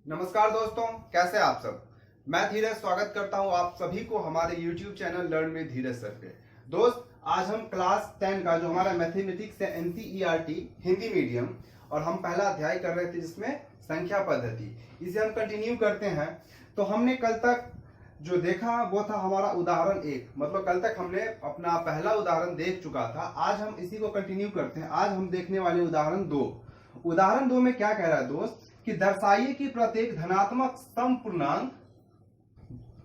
नमस्कार दोस्तों, कैसे आप सब। मैं धीरज स्वागत करता हूं आप सभी को हमारे YouTube चैनल लर्न में धीरज सर पे। दोस्त, आज हम क्लास 10 का जो हमारा मैथमेटिक्स है NCERT हिंदी मीडियम और हम पहला अध्याय कर रहे थे जिसमें संख्या पद्धति, इसे हम कंटिन्यू करते हैं। तो हमने कल तक जो देखा वो था हमारा उदाहरण 1, मतलब कल तक हमने अपना पहला उदाहरण देख चुका था। आज हम इसी को कंटिन्यू करते हैं। आज हम देखने वाले उदाहरण 2। उदाहरण 2 में क्या कह रहा है दोस्त कि दर्शाइए कि प्रत्येक धनात्मक समपूर्णांक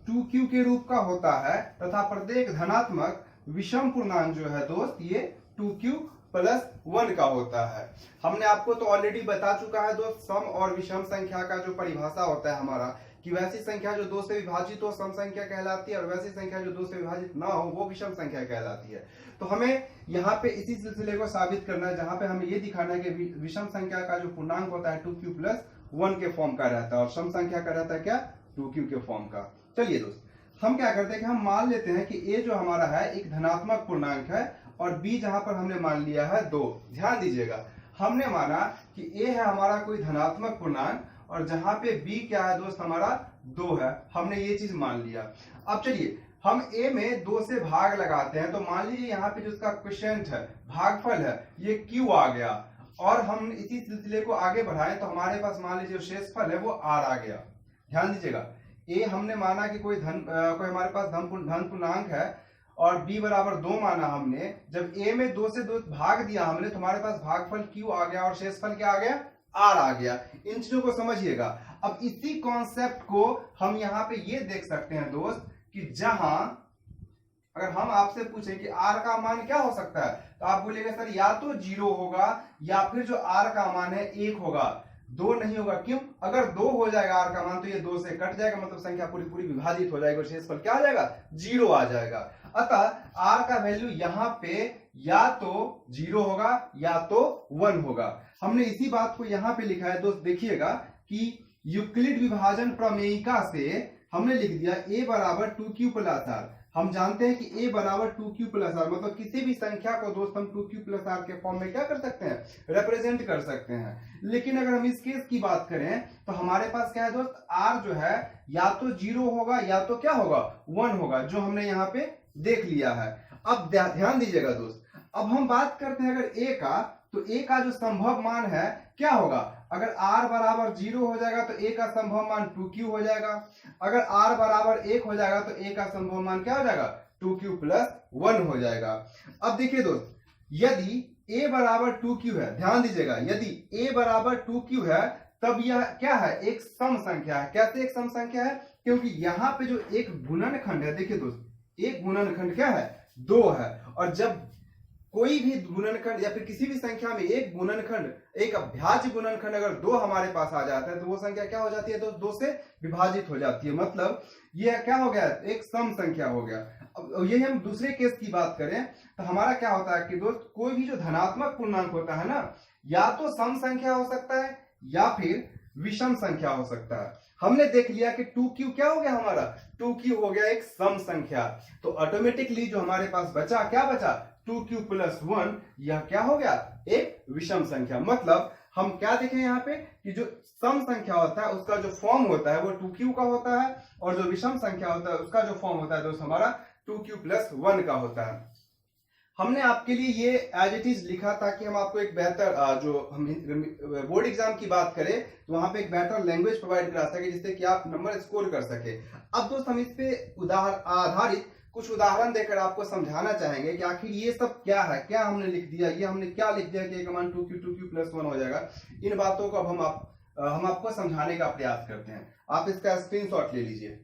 2q के रूप का होता है तथा प्रत्येक धनात्मक विषम पूर्णांक जो है दोस्त ये 2q प्लस 1 का होता है। हमने आपको तो ऑलरेडी बता चुका है दोस्त, सम और विषम संख्या का जो परिभाषा होता है हमारा, कि वैसी संख्या जो 2 से विभाजित हो सम संख्या कहलाती है और वैसी संख्या जो 2 से विभाजित ना हो वो विषम संख्या कहलाती है। तो हमें यहाँ पे इसी सिलसिले को साबित करना है, जहां पे हमें ये दिखाना है कि विषम संख्या का जो पूर्णांक होता है 2q प्लस 1 के फॉर्म का रहता है और सम संख्या का रहता है क्या, 2q के फॉर्म का। चलिए दोस्त, हम क्या करते हैं कि हम मान लेते हैं कि a जो हमारा है एक धनात्मक पूर्णांक है और b जहां पर हमने मान लिया है 2। ध्यान दीजिएगा, हमने माना कि a है हमारा कोई धनात्मक पूर्णांक और जहां पे b क्या है दोस्त हमारा 2 है। हमने ये चीज मान लिया। अब चलिए हम a में 2 से भाग लगाते हैं। तो मान लीजिए यहाँ पे जो इसका क्वोशिएंट है, भागफल है, ये q आ गया और हम इसी सिलसिले को आगे बढ़ाएं तो हमारे पास मान लीजिए शेषफल है वो r आ गया। ध्यान दीजिएगा, a हमने माना कि कोई हमारे पास धन पूर्णांक है और b बराबर 2 माना हमने। जब a में 2 से 2 भाग दिया हमने तो हमारे पास भागफल q आ गया और शेषफल क्या आ गया, r आ गया। इन चीजों को समझिएगा। अब इसी कॉन्सेप्ट को हम यहाँ पे ये देख सकते हैं दोस्त कि जहां अगर हम आपसे पूछें कि r का मान क्या हो सकता है तो आप बोलेंगे सर या तो 0 होगा या फिर जो r का मान है 1 होगा, 2 नहीं होगा। क्यों? अगर 2 हो जाएगा r का मान तो ये 2 से कट जाएगा, मतलब संख्या पूरी पूरी विभाजित हो जाएगी और शेषफल क्या आ जाएगा, 0 आ जाएगा। अतः r का वैल्यू यहाँ पे या तो 0 होगा या तो 1 होगा। हमने इसी बात को यहाँ पे लिखा है दोस्त, देखिएगा कि यूक्लिड विभाजन प्रमेयिका से हमने लिख दिया a बराबर 2q प्लस r। हम जानते हैं कि a बराबर 2q प्लस r, मतलब किसी भी संख्या को दोस्त हम 2q प्लस r के फॉर्म में क्या कर सकते हैं, रिप्रेजेंट कर सकते हैं। लेकिन अगर हम इस केस की बात करें तो हमारे पास क्या है दोस्त, r जो है या तो 0 होगा या तो क्या होगा, 1 होगा, जो हमने यहाँ पे देख लिया है। अब ध्यान दीजिएगा दोस्त, अब हम बात करते हैं अगर a का, तो a का जो संभव मान है क्या होगा, अगर r बराबर 0 हो जाएगा तो a का संभव मान 2q हो जाएगा। अगर r बराबर 1 हो जाएगा तो a का संभव मान क्या हो जाएगा, 2q प्लस 1 हो जाएगा। अब देखिए दोस्त, यदि a बराबर 2q है, ध्यान दीजिएगा, यदि a बराबर 2q है तब यह क्या है, एक सम संख्या है। कैसे एक सम संख्या है, क्योंकि यहाँ पे जो एक गुणनखंड है, देखिए दोस्त, एक गुणनखंड क्या है, 2 है। और जब कोई भी गुणनखंड या फिर किसी भी संख्या में एक गुणनखंड, एक अभाज्य गुणनखंड अगर 2 हमारे पास आ जाता है तो वो संख्या क्या हो जाती है, तो 2 से विभाजित हो जाती है, मतलब ये क्या हो गया, एक सम संख्या हो गया। अब यही हम दूसरे केस की बात करें तो हमारा क्या होता है कि दोस्त, कोई भी जो धनात्मक पूर्णांक होता है ना, या तो सम संख्या हो सकता है या फिर विषम संख्या हो सकता है। हमने देख लिया कि 2q क्या हो गया, हमारा 2q हो गया एक सम संख्या। तो ऑटोमेटिकली जो हमारे पास बचा, क्या बचा, 2q प्लस 1, यह क्या हो गया, एक विषम संख्या। मतलब हम क्या देखें यहाँ पे कि जो सम संख्या होता है उसका जो फॉर्म होता है वो 2q का होता है और जो विषम संख्या होता है उसका जो फॉर्म होता है दोस्त हमारा 2q प्लस 1 का होता है। हमने आपके लिए ये एज इट इज लिखा ताकि हम आपको एक बेहतर जो हम बोर्ड एग्जाम की बात करें तो वहां पे एक बेहतर लैंग्वेज प्रोवाइड करा सके जिससे कि आप नंबर स्कोर कर सके। अब दोस्त हम इस पे आधारित कुछ उदाहरण देकर आपको समझाना चाहेंगे कि आखिर ये सब क्या है, क्या हमने लिख दिया, ये हमने क्या लिख दिया कि एक मान 2q प्लस 1 हो जाएगा। इन बातों को अब हम आपको समझाने का प्रयास करते हैं। आप इसका स्क्रीनशॉट ले लीजिए,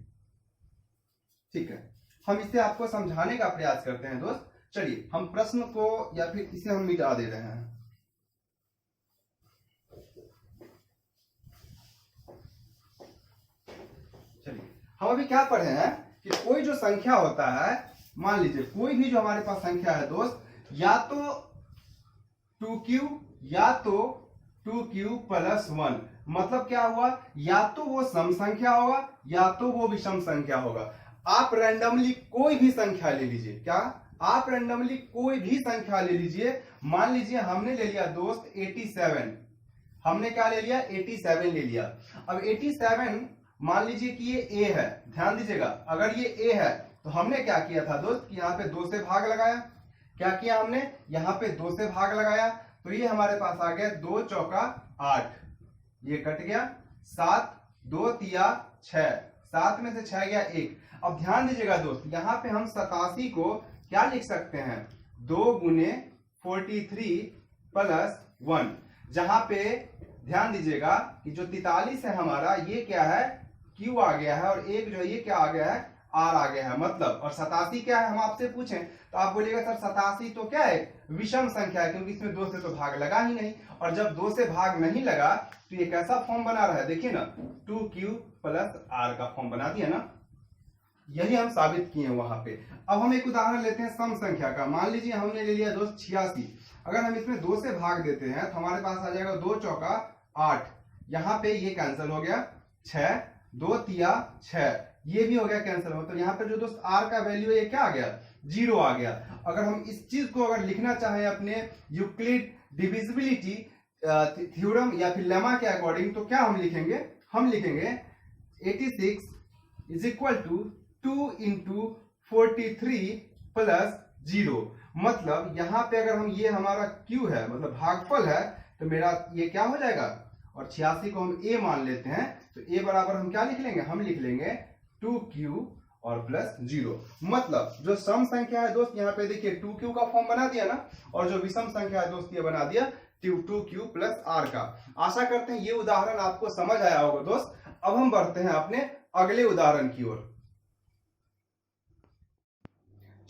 ठीक है। हम इसे आपको समझाने का प्रयास करते हैं दोस्त। चलिए हम प्रश्न को या फिर इसे हम मिटा दे रहे हैं। चलिए हम अभी क्या पढ़े हैं कि कोई जो संख्या होता है, मान लीजिए कोई भी जो हमारे पास संख्या है दोस्त, या तो 2q या तो 2q प्लस 1, मतलब क्या हुआ, या तो वो सम संख्या होगा या तो वो विषम संख्या होगा। आप रैंडमली कोई भी संख्या ले लीजिए, क्या आप रैंडमली कोई भी संख्या ले लीजिए। मान लीजिए हमने ले लिया दोस्त 87, हमने क्या ले लिया 87 ले लिया। अब 87 मान लीजिए कि ये ए है, ध्यान दीजिएगा अगर ये ए है तो हमने क्या किया था दोस्त कि यहाँ पे 2 से भाग लगाया। क्या किया हमने यहाँ पे 2 से भाग लगाया तो ये हमारे पास आ गया 2 चौका 8, ये कट गया 7, 2 तिया 6, 7 में से 6 गया 1। अब ध्यान दीजिएगा दोस्त यहाँ पे हम 87 को क्या लिख सकते हैं 2 गुने 43 प्लस 1, जहां पे ध्यान दीजिएगा कि जो 43 है हमारा ये क्या है Q आ गया है और एक जो है ये क्या आ गया है R आ गया है मतलब। और 87 क्या है हम आपसे पूछें तो आप बोलिएगा सर 87 तो क्या है विषम संख्या है क्योंकि इसमें 2 से तो भाग लगा ही नहीं, और जब 2 से भाग नहीं लगा तो ये कैसा फॉर्म बना रहा है देखिए ना 2Q प्लस R का फॉर्म बना दिया ना, यही हम साबित किए हैं वहां पे। अब हम एक उदाहरण लेते हैं सम संख्या का। मान लीजिए हमने ले लिया दोस्त 86, अगर हम इसमें 2 से भाग देते हैं तो हमारे पास आ जाएगा 2 चौका 8, यहाँ पे ये कैंसिल हो गया 6, 2 तिया 6, ये भी हो गया कैंसिल हो, तो यहाँ पे जो दोस्त R का वैल्यू है ये क्या आ गया 0 आ गया। अगर हम इस चीज को अगर लिखना चाहें अपने यूक्लिड डिविजिबिलिटी थ्योरम या फिर लेमा के अकॉर्डिंग तो क्या हम लिखेंगे, हम लिखेंगे 86 is equal to 2 into 43 plus 0। मतलब यहाँ पे अगर हम ये हमारा Q है मतलब भागफल है तो मेरा ये क्या हो जाएगा, और 86 को हम A मान लेते हैं तो A बराबर हम क्या लिख लेंगे, हम लिख लेंगे 2Q और प्लस 0। मतलब जो सम संख्या है दोस्त यहाँ पे देखिए 2Q का फॉर्म बना दिया ना, और जो विषम संख्या है दोस्त ये बना दिया 2Q प्लस R का। आशा करते हैं ये उदाहरण आपको समझ आया होगा दोस्त। अब हम बढ़ते हैं अपने अगले उदाहरण की ओर।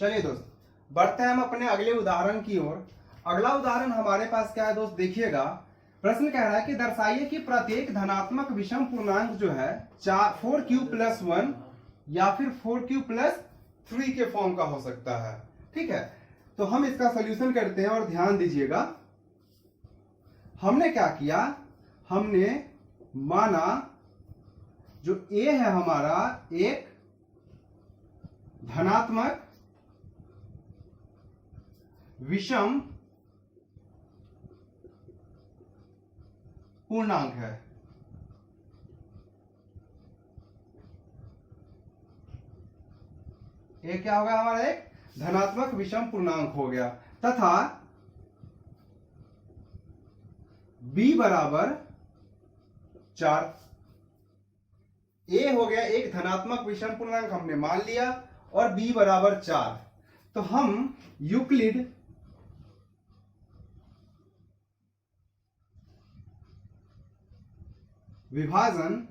चलिए दोस्त बढ़ते हैं हम अपने अगले उदाहरण की ओर। अगला उदाहरण हमारे पास क्या है दोस्त देखिएगा, प्रश्न कह रहा है कि दर्शाइए कि प्रत्येक धनात्मक विषम पूर्णांक जो है 4Q प्लस 1 या फिर 4Q प्लस 3 के फॉर्म का हो सकता है। ठीक है, तो हम इसका सोल्यूशन करते हैं और ध्यान दीजिएगा हमने क्या किया, हमने माना जो A है हमारा एक धनात्मक विषम पूर्णांक है। ये क्या होगा हमारा एक धनात्मक विषम पूर्णांक हो गया, तथा B बराबर 4। A हो गया एक धनात्मक विषम पूर्णांक हमने मान लिया और B बराबर 4। तो हम यूक्लिड विभाजन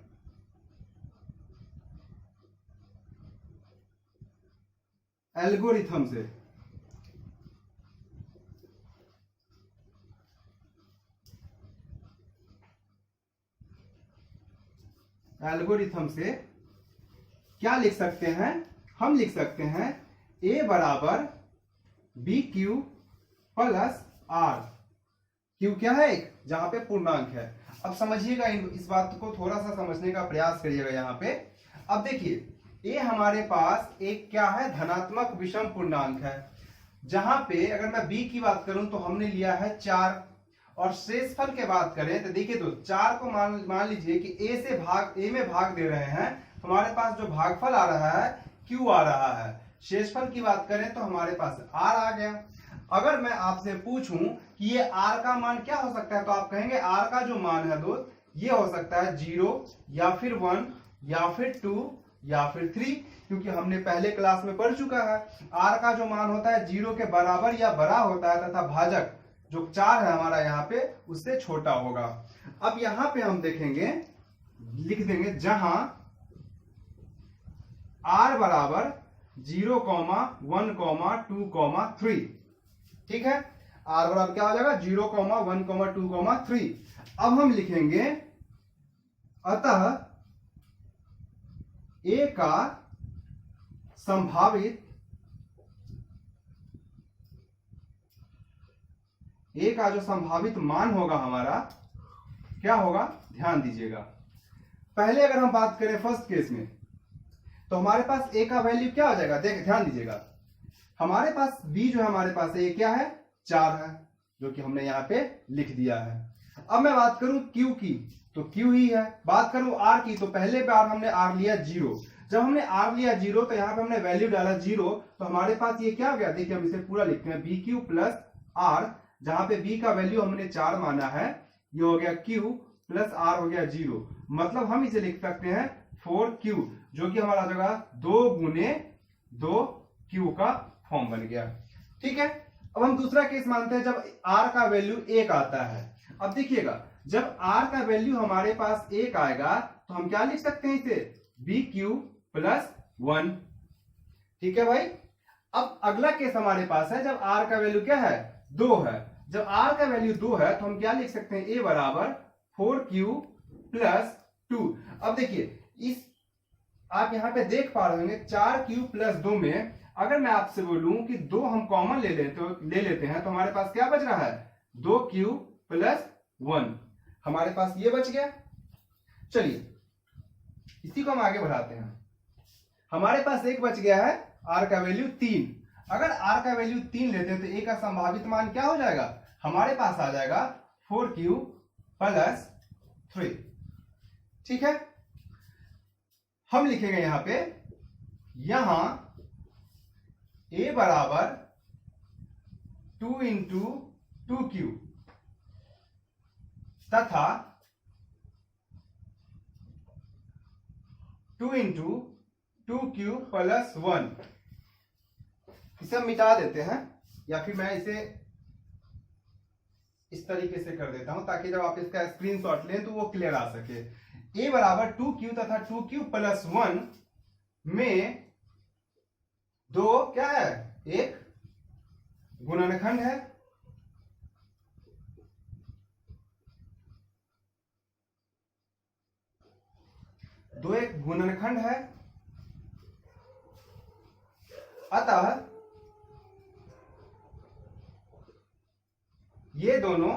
एल्गोरिथम से क्या लिख सकते हैं, हम लिख सकते हैं A बराबर BQ प्लस R। Q क्या है एक जहां पे पूर्णांक है। अब समझिएगा इस बात को थोड़ा सा समझने का प्रयास करिएगा यहाँ पे। अब देखिए A हमारे पास एक क्या है धनात्मक विषम पूर्णांक है, जहां पे अगर मैं B की बात करूं तो हमने लिया है 4, और शेषफल के बात करें तो देखिए तो 4 को मान लीजिए कि A में भाग दे रहे हैं, हमारे पास जो भागफल आ रहा है Q आ रहा है। शेषफल की बात करें तो हमारे पास R आ गया। अगर मैं आपसे पूछूं कि ये R का मान क्या हो सकता है तो आप कहेंगे R का जो मान है दोस्त ये हो सकता है 0 या फिर 1 या फिर 2 या फिर 3, क्योंकि हमने पहले क्लास में पढ़ चुका है R का जो मान होता है 0 के बराबर या बड़ा होता है, तथा भाजक जो 4 है हमारा यहाँ पे उससे छोटा होगा। अब यहाँ पे हम देखेंगे लिख देंगे जहां R बराबर 0, 1, 2, 3। ठीक है, R बराबर क्या हो जाएगा 0, 1, 2, 3। अब हम लिखेंगे अतः A का संभावित A का जो संभावित मान होगा हमारा क्या होगा, ध्यान दीजिएगा। पहले अगर हम बात करें फर्स्ट केस में तो हमारे पास A का वैल्यू क्या हो जाएगा, देख ध्यान दीजिएगा हमारे पास B जो है हमारे पास A क्या है 4 है, जो कि हमने यहाँ पे लिख दिया है। अब मैं बात करूं Q की तो Q ही है, बात करूं R की तो पहले बार हमने R लिया 0, जब हमने R लिया 0 तो यहाँ पे हमने वैल्यू डाला 0, तो हमारे पास ये क्या हो गया, देखिए हम इसे पूरा लिखते हैं BQ प्लस R, जहां पे B का वैल्यू हमने 4 माना है, ये हो गया Q प्लस R हो गया 0, मतलब हम इसे लिख सकते हैं 4Q, जो कि हमारा जगह 2 गुने 2Q का फॉर्म बन गया। ठीक है, अब हम दूसरा केस मानते हैं जब R का वैल्यू 1 आता है। अब देखिएगा जब R का वैल्यू हमारे पास 1 आएगा तो हम क्या लिख सकते हैं इसे, BQ प्लस 1। ठीक है भाई, अब अगला केस हमारे पास है जब R का वैल्यू क्या है, 2 है। जब R का वैल्यू 2 है तो हम क्या लिख सकते हैं, A बराबर 4Q प्लस 2। अब देखिए इस आप यहां पे देख पा रहे होंगे 4Q प्लस 2 में अगर मैं आपसे बोलूं कि 2 हम कॉमन ले लेते हैं तो हमारे पास क्या बच रहा है, 2Q प्लस 1, हमारे पास ये बच गया। चलिए इसी को हम आगे बढ़ाते हैं, हमारे पास एक बच गया है R का वैल्यू 3। अगर R का वैल्यू 3 लेते हैं तो A का संभावित मान क्या हो जाएगा, हमारे पास आ जाएगा 4Q प्लस 3। ठीक है, हम लिखेंगे यहां पे, यहां A बराबर 2 इंटू 2Q तथा 2 इंटू 2Q प्लस 1। इसे हम मिटा देते हैं या फिर मैं इसे इस तरीके से कर देता हूं ताकि जब आप इसका स्क्रीनशॉट लें तो वो क्लियर आ सके। A बराबर 2Q तथा 2Q प्लस 1 में 2 क्या है, एक गुणनखंड है, दो एक गुणनखंड है, अतः ये दोनों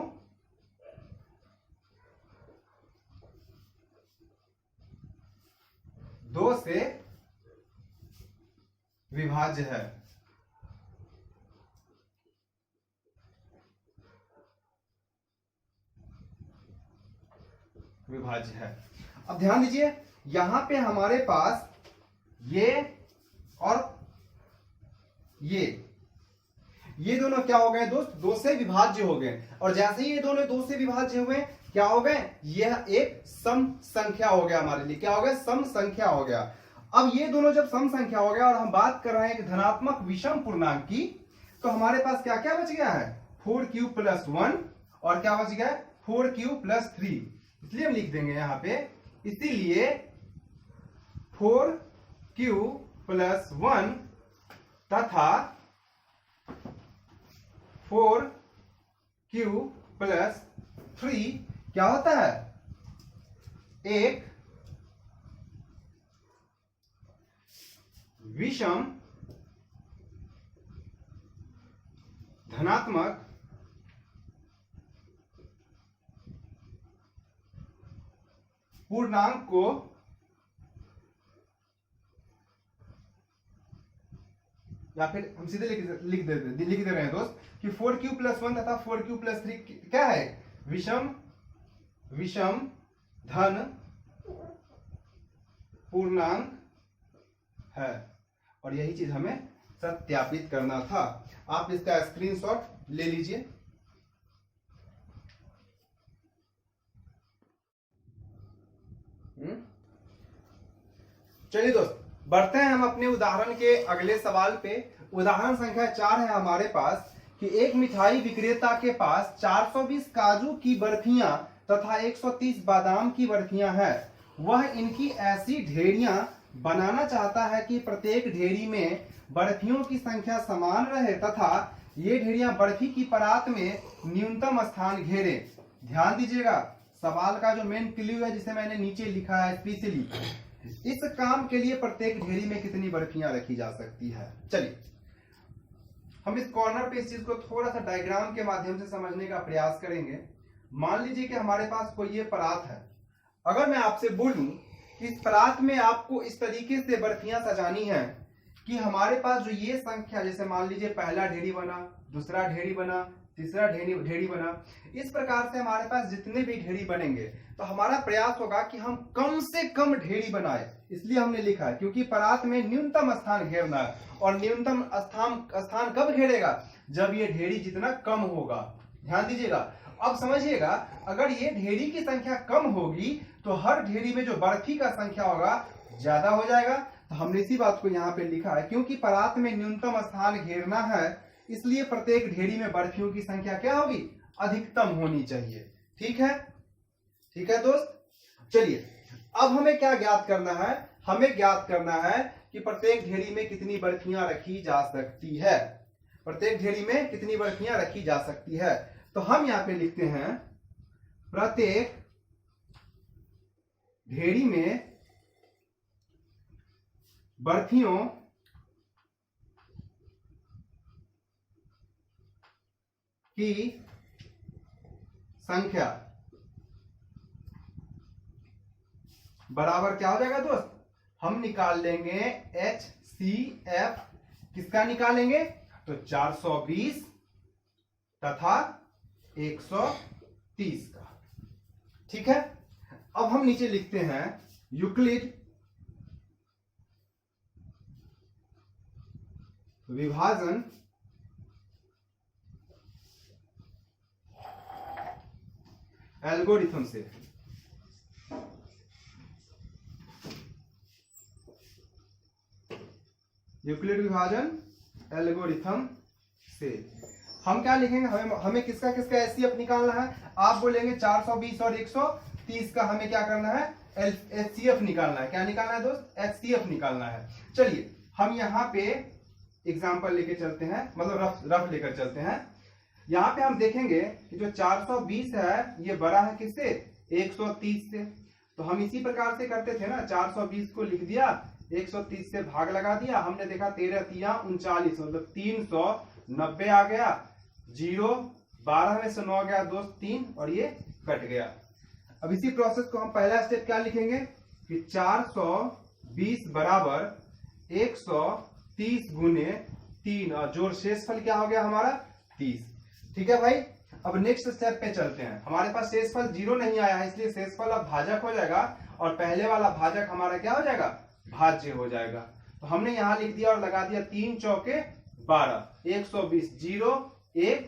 दो से विभाज्य है। विभाज्य है। अब ध्यान दीजिए यहां पे हमारे पास ये और ये दोनों क्या हो गए दोस्त, दो से विभाज्य हो गए, और जैसे ही ये दोनों दो से विभाज्य हुए क्या हो गए, यह एक सम संख्या हो गया हमारे लिए, क्या हो गया, सम संख्या हो गया। अब ये दोनों जब सम संख्या हो गया और हम बात कर रहे हैं एक धनात्मक विषम पूर्णांक की, तो हमारे पास क्या क्या बच गया है, 4Q प्लस 1 और क्या बच गया, 4Q प्लस 3। इसलिए हम लिख देंगे यहां पे, इसीलिए 4Q प्लस 1 तथा 4Q प्लस 3 क्या होता है, एक विषम धनात्मक पूर्णांक को या फिर हम सीधे लिख दे रहे हैं दोस्त कि 4Q प्लस 1 तथा 4Q प्लस 3 क्या है, विषम धन पूर्णांक है, और यही चीज हमें सत्यापित करना था। आप इसका स्क्रीनशॉट ले लीजिए। चलिए दोस्त बढ़ते हैं हम अपने उदाहरण के अगले सवाल पे। उदाहरण संख्या 4 है हमारे पास कि एक मिठाई विक्रेता के पास 420 काजू की बर्फियां तथा 130 बादाम की बर्फियां हैं। वह इनकी ऐसी ढेरियां बनाना चाहता है कि प्रत्येक ढेरी में बर्फियों की संख्या समान रहे तथा ये ढेरियां बर्फी की परात में न्यूनतम स्थान घेरे। ध्यान दीजिएगा सवाल का जो मेन क्लू है जिसे मैंने नीचे लिखा है स्पेशली, इस काम के लिए प्रत्येक ढेरी में कितनी बर्फियां रखी जा सकती है। चलिए हम इस कॉर्नर पे इस चीज को थोड़ा सा डायग्राम के माध्यम से समझने का प्रयास करेंगे। मान लीजिए कि हमारे पास कोई ये परात है, अगर मैं आपसे बोलूं कि इस परात में आपको इस तरीके से बर्फियां सजानी है कि हमारे पास जो ये संख्या, जैसे मान लीजिए पहला ढेरी बना, दूसरा ढेरी बना, तीसरा ढेरी बना। इस प्रकार से हमारे पास जितने भी ढेरी बनेंगे तो हमारा प्रयास होगा कि हम कम से कम ढेरी बनाए, इसलिए हमने लिखा है क्योंकि परात में न्यूनतम स्थान घेरना है। और न्यूनतम स्थान कब घेरेगा? जब ये ढेरी जितना कम होगा। ध्यान दीजिएगा। अब समझिएगा, अगर ये ढेरी की संख्या कम होगी तो हर ढेरी में जो बर्फी का संख्या होगा ज्यादा हो जाएगा। तो हमने इसी बात को यहाँ पे लिखा है, क्योंकि परात में न्यूनतम स्थान घेरना है इसलिए प्रत्येक ढेरी में बर्फियों की संख्या क्या होगी? अधिकतम होनी चाहिए। ठीक है, ठीक है दोस्त। चलिए अब हमें क्या ज्ञात करना है? हमें ज्ञात करना है कि प्रत्येक ढेरी में कितनी बर्फियां रखी जा सकती है। प्रत्येक ढेरी में कितनी बर्फियां रखी जा सकती है। तो हम यहां पे लिखते हैं प्रत्येक ढेरी में बर्फियों की संख्या बराबर क्या हो जाएगा दोस्त? हम निकाल लेंगे HCF। किसका निकालेंगे? तो 420 तथा 130 का। ठीक है। अब हम नीचे लिखते हैं यूक्लिड विभाजन एल्गोरिथम से। यूक्लिड विभाजन एल्गोरिथम से हम क्या लिखेंगे? हमें किसका किसका एचसीएफ निकालना है? आप बोलेंगे 420 और 130 का हमें क्या करना है? एचसीएफ निकालना है। क्या निकालना है दोस्त? एचसीएफ निकालना है। चलिए हम यहाँ पे एग्जांपल लेके चलते हैं, मतलब रफ लेकर चलते हैं। यहाँ पे हम देखेंगे कि जो 420 है ये बड़ा है किससे? 130 से। तो हम इसी प्रकार से करते थे ना, 420 को लिख दिया, 130 से भाग लगा दिया। हमने देखा 13 तिया 39, मतलब 390 आ गया। 0 12 में से 9 गया दोस्त 3, और ये कट गया। अब इसी प्रोसेस को हम पहला स्टेप क्या लिखेंगे कि 420 बराबर 130 गुने 3, और जोड़ शेषफल क्या हो गया हमारा? 30। ठीक है भाई। अब नेक्स्ट स्टेप पे चलते हैं। हमारे पास शेषफल 0 नहीं आया है, इसलिए शेषफल अब भाजक हो जाएगा, और पहले वाला भाजक हमारा क्या हो जाएगा? भाज्य हो जाएगा। तो हमने यहां लिख दिया और लगा दिया 3 चौके 12, 120 0 1,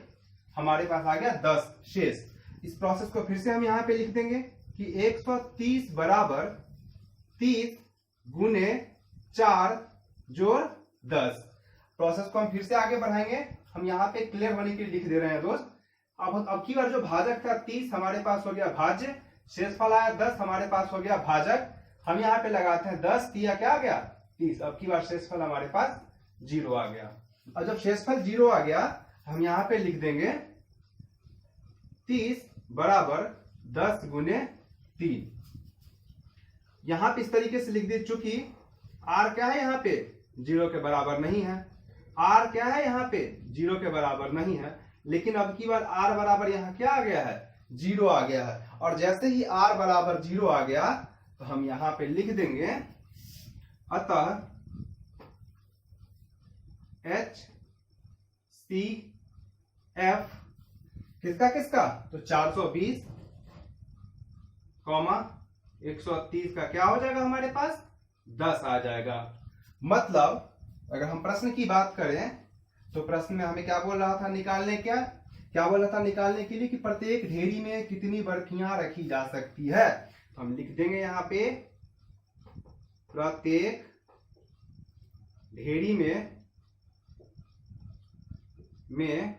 हमारे पास आ गया 10 शेष। इस प्रोसेस को फिर से हम यहां पे लिख देंगे कि 130 बराबर 30 गुने 4 जोड़ 10। प्रोसेस को हम फिर से आगे बढ़ाएंगे। हम यहाँ पे क्लियर होने के लिए लिख दे रहे हैं दोस्त। अब की बार जो भाजक था 30 हमारे पास हो गया भाज्य, शेषफल आया 10 हमारे पास हो गया भाजक। हम यहाँ पे लगाते हैं 10 तिया क्या आ गया? 30। अब की बार शेषफल हमारे पास 0 आ गया। और जब शेषफल 0 आ गया हम यहाँ पे लिख देंगे 30 बराबर 10 गुने 3। यहां पे इस तरीके से लिख दे, चूंकि r क्या है यहाँ पे? 0 के बराबर नहीं है। r क्या है यहाँ पे? 0 के बराबर नहीं है। लेकिन अब की बार r बराबर यहाँ क्या आ गया है? 0 आ गया है। और जैसे ही r बराबर 0 आ गया तो हम यहां पे लिख देंगे अतः HCF किसका किसका? तो 420 130 का क्या हो जाएगा हमारे पास? 10 आ जाएगा। मतलब अगर हम प्रश्न की बात करें तो प्रश्न में हमें क्या बोल रहा था निकालने? क्या बोल रहा था निकालने के लिए कि प्रत्येक ढेरी में कितनी बर्फियां रखी जा सकती है। तो हम लिख देंगे यहाँ पे प्रत्येक ढेरी में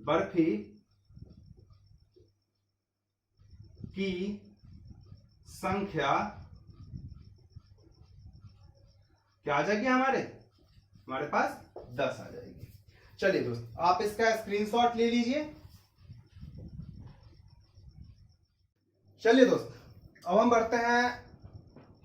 बर्फी की संख्या क्या आ जाएगी? हमारे पास 10 आ जाएगी। चलिए दोस्त आप इसका स्क्रीनशॉट ले लीजिए। चलिए दोस्त अब हम बढ़ते हैं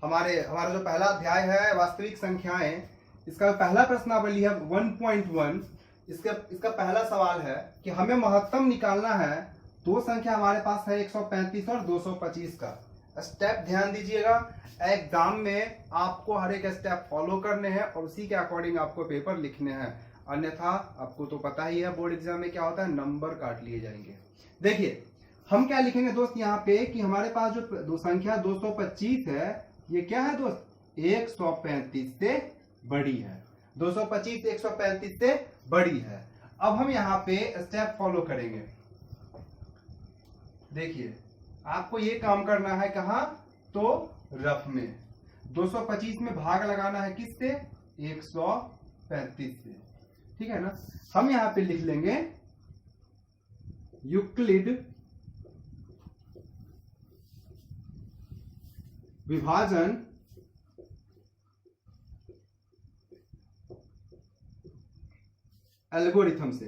हमारा जो पहला अध्याय है वास्तविक संख्याएं, इसका पहला प्रश्नावली है 1.1। इसका पहला सवाल है कि हमें महत्तम निकालना है। दो संख्या हमारे पास है 135 और 225 का। स्टेप ध्यान दीजिएगा, एग्जाम में आपको हर एक स्टेप फॉलो करने हैं और उसी के अकॉर्डिंग आपको पेपर लिखने हैं। अन्यथा आपको तो पता ही है बोर्ड एग्जाम में क्या होता है, नंबर काट लिए जाएंगे। देखिए हम क्या लिखेंगे दोस्त यहाँ पे कि हमारे पास जो दो संख्या 225 है ये क्या है दोस्त, 135 से बड़ी है। 225 135 से बड़ी है। अब हम यहाँ पे स्टेप फॉलो करेंगे। देखिए आपको ये काम करना है कहाँ, तो रफ में 225 में भाग लगाना है किससे, 135 से, ठीक है ना। हम यहाँ पे लिख लेंगे यूक्लिड विभाजन एल्गोरिथम से।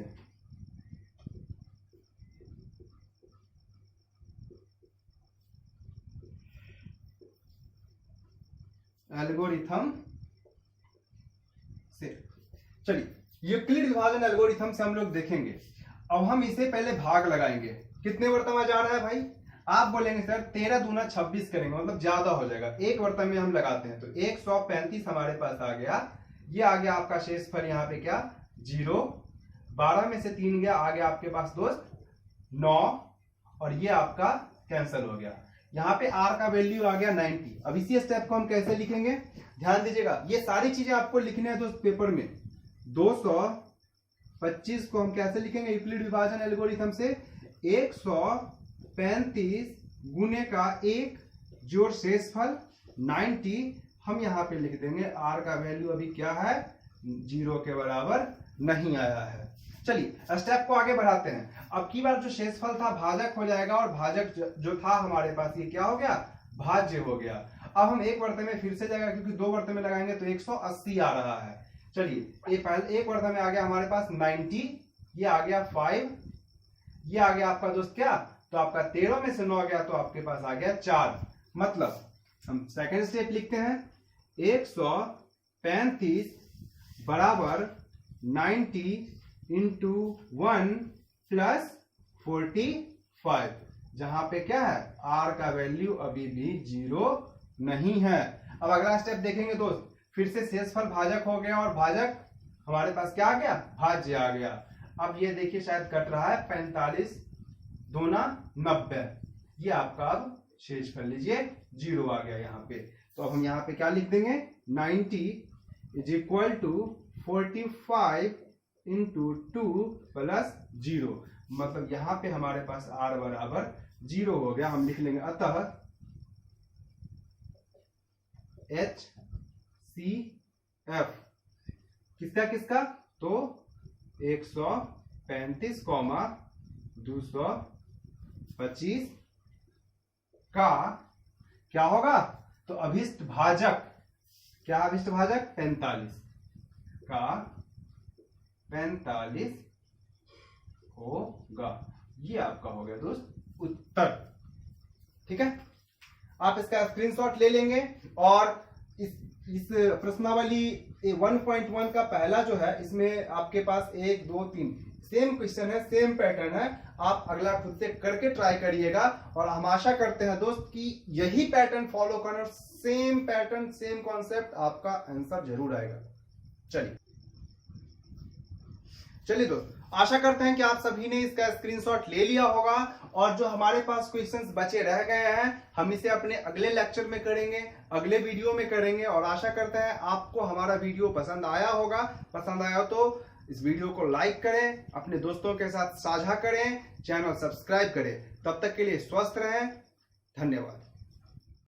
एल्गोरिथम से चलिए यूक्लिड विभाजन एल्गोरिथम से हम लोग देखेंगे। अब हम इसे पहले भाग लगाएंगे। कितने वर्तन में जा रहा है भाई, आप बोलेंगे सर 13 दूना 26 करेंगे, मतलब ज्यादा हो जाएगा। एक वर्तन में हम लगाते हैं तो 135 हमारे पास आ गया। ये आ गया आपका शेषफल यहाँ पे क्या 0, 12 में से 3 गया, आ गया आपके पास दोस्त 9, और ये आपका कैंसिल हो गया। यहाँ पे r का वैल्यू आ गया 90। अब इसी स्टेप को हम कैसे लिखेंगे, ध्यान दीजिएगा, ये सारी चीजें आपको लिखने हैं दोस्त पेपर में। 225 को हम कैसे लिखेंगे यूक्लिड विभाजन एल्गोरिथम से, 135 गुने का 1 जोड़ शेषफल 90। हम यहाँ पे लिख देंगे r का वैल्यू अभी क्या है 0 के बराबर नहीं आया है। चलिए स्टेप को आगे बढ़ाते हैं। अब की बार जो शेषफल था भाजक हो जाएगा, और भाजक जो था हमारे पास ये क्या हो गया, भाज्य हो गया। अब हम एक वर्तन में फिर से जाएगा, क्योंकि 2 वर्तन में लगाएंगे तो 180 आ रहा है। चलिए पहले एक वर्तन में आ गया हमारे पास 90, ये आ गया 5, ये आ गया आपका दोस्त क्या, तो आपका 13 में से 9 गया तो आपके पास आ गया 4। मतलब हम सेकंड स्टेप लिखते हैं 135 बराबर 90 इंटू 1 प्लस 45, जहां पे क्या है r का वैल्यू अभी भी 0 नहीं है। अब अगला स्टेप देखेंगे दोस्त, फिर से शेषफल भाजक हो गया और भाजक हमारे पास क्या आ गया, भाज्य आ गया। अब ये देखिए शायद कट रहा है, 45 दूना 90, ये आपका अब शेषफल लीजिए 0 आ गया यहाँ पे। तो अब हम यहाँ पे क्या लिख देंगे, 90 is equal to 45 into 2 plus 0, मतलब यहाँ पे हमारे पास r बराबर 0 हो गया। हम लिख लेंगे अतः HCF किसका किसका, तो 135, 225 का क्या होगा, तो अभिष्ट भाजक, क्या अभिष्ट भाजक 45 का 45 होगा। ये आपका हो गया दोस्त उत्तर, ठीक है। आप इसका स्क्रीनशॉट ले लेंगे, और इस प्रश्नावली 1.1 का पहला जो है इसमें आपके पास 1 2 3 सेम क्वेश्चन है, सेम पैटर्न है। आप अगला खुद से करके ट्राई करिएगा, और हम आशा करते हैं दोस्त कि यही पैटर्न फॉलो करना, सेम पैटर्न सेम कॉन्सेप्ट, आपका आंसर जरूर आएगा। चलिए दोस्त, आशा करते हैं कि आप सभी ने इसका स्क्रीनशॉट ले लिया होगा, और जो हमारे पास क्वेश्चंस बचे रह गए हैं हम इसे अपने अगले लेक्चर में करेंगे, अगले वीडियो में करेंगे। और आशा करते हैं आपको हमारा वीडियो पसंद आया होगा। पसंद आया तो इस वीडियो को लाइक करें, अपने दोस्तों के साथ साझा करें, चैनल सब्सक्राइब करें। तब तक के लिए स्वस्थ रहें, धन्यवाद।